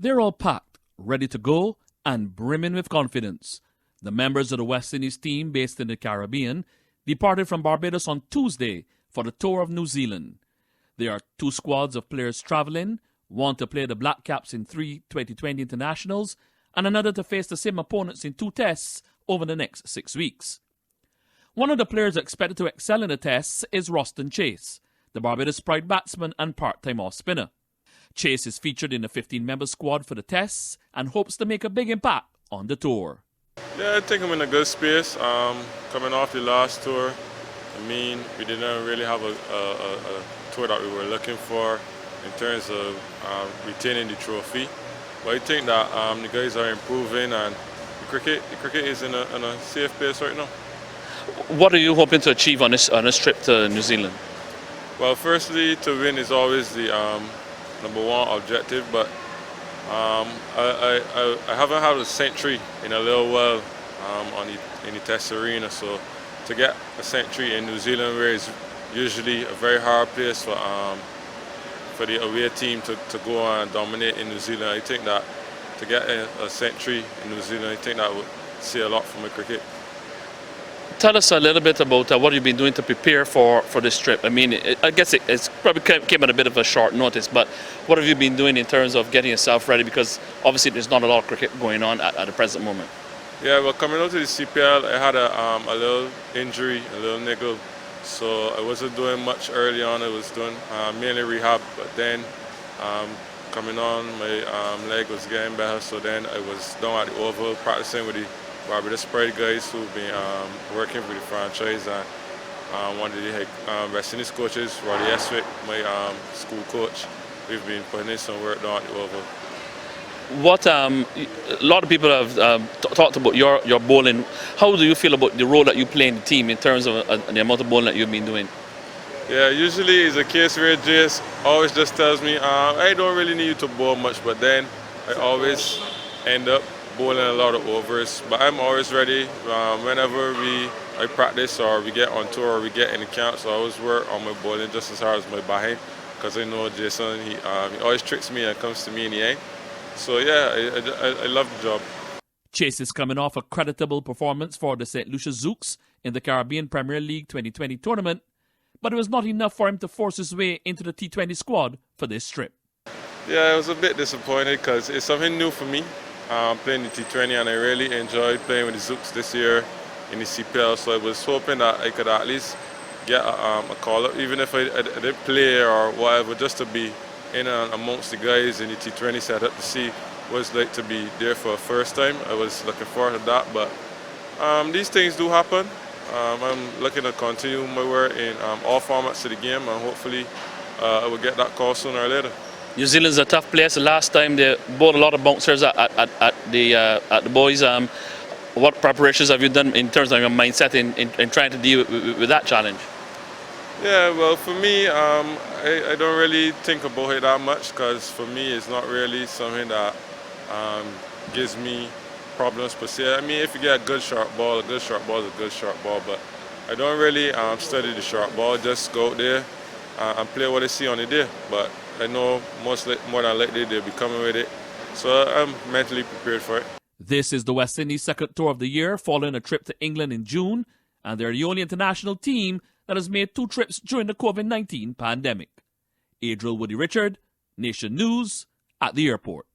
They're all packed, ready to go, and brimming with confidence. The members of the West Indies team based in the Caribbean departed from Barbados on Tuesday for the tour of New Zealand. There are 2 squads of players travelling, one to play the Black Caps in 3 2020 internationals and another to face the same opponents in 2 tests over the next 6 weeks. One of the players expected to excel in the tests is Roston Chase, the Barbados Pride batsman and part-time off-spinner. Chase is featured in the 15-member squad for the tests and hopes to make a big impact on the tour. Yeah, I think I'm in a good space. Coming off the last tour, we didn't really have a tour that we were looking for in terms of retaining the trophy. But I think that the guys are improving and the cricket is in a safe place right now. What are you hoping to achieve on this trip to New Zealand? Well, firstly, to win is always the number one objective, but I haven't had a century in a little while in the test arena, so to get a century in New Zealand, where it's usually a very hard place for the away team to go and dominate in New Zealand, I think that to get a century in New Zealand, I think that would say a lot for my cricket. Tell us a little bit about what you've been doing to prepare for this trip. I guess it's probably came at a bit of a short notice, but what have you been doing in terms of getting yourself ready? Because obviously there's not a lot of cricket going on at the present moment. Yeah, well, coming out to the CPL, I had a little injury, a little niggle, so I wasn't doing much early on. I was doing mainly rehab, but then coming on, my leg was getting better, so then I was down at the Oval practicing with the Barbados Pride guys who've been working for the franchise, and one of the West Indies coaches, Roddy Eswick, my school coach. We've been putting in some work down at the Oval. A lot of people have talked about your bowling. How do you feel about the role that you play in the team in terms of the amount of bowling that you've been doing? Yeah, usually it's a case where Jace always just tells me, I don't really need you to bowl much, but then I always end up bowling a lot of overs. But I'm always ready whenever I practice or we get on tour or we get in the camps. So I always work on my bowling just as hard as my batting, because I know Jason, he always tricks me and comes to me in the end. So yeah, I love the job. Chase is coming off a creditable performance for the St. Lucia Zouks in the Caribbean Premier League 2020 tournament, but it was not enough for him to force his way into the T20 squad for this trip. Yeah, I was a bit disappointed because it's something new for me, playing the T20, and I really enjoyed playing with the Zouks this year in the CPL, so I was hoping that I could at least get a call-up, even if I didn't play or whatever, just to be in and amongst the guys in the T20 setup to see what it's like to be there for the first time. I was looking forward to that, but these things do happen. I'm looking to continue my work in all formats of the game, and hopefully I will get that call sooner or later. New Zealand's a tough place. The last time they bowled a lot of bouncers at the boys. What preparations have you done in terms of your mindset in trying to deal with that challenge? Yeah, well, for me, I don't really think about it that much, because for me it's not really something that gives me problems per se. I mean, if you get a good short ball is a good short ball, but I don't really study the short ball, just go out there and play what I see on the day. But I know more than likely they'll be coming with it, so I'm mentally prepared for it. This is the West Indies' second tour of the year, following a trip to England in June, and they're the only international team that has made 2 trips during the COVID-19 pandemic. Adriel Richard, Nation News, at the airport.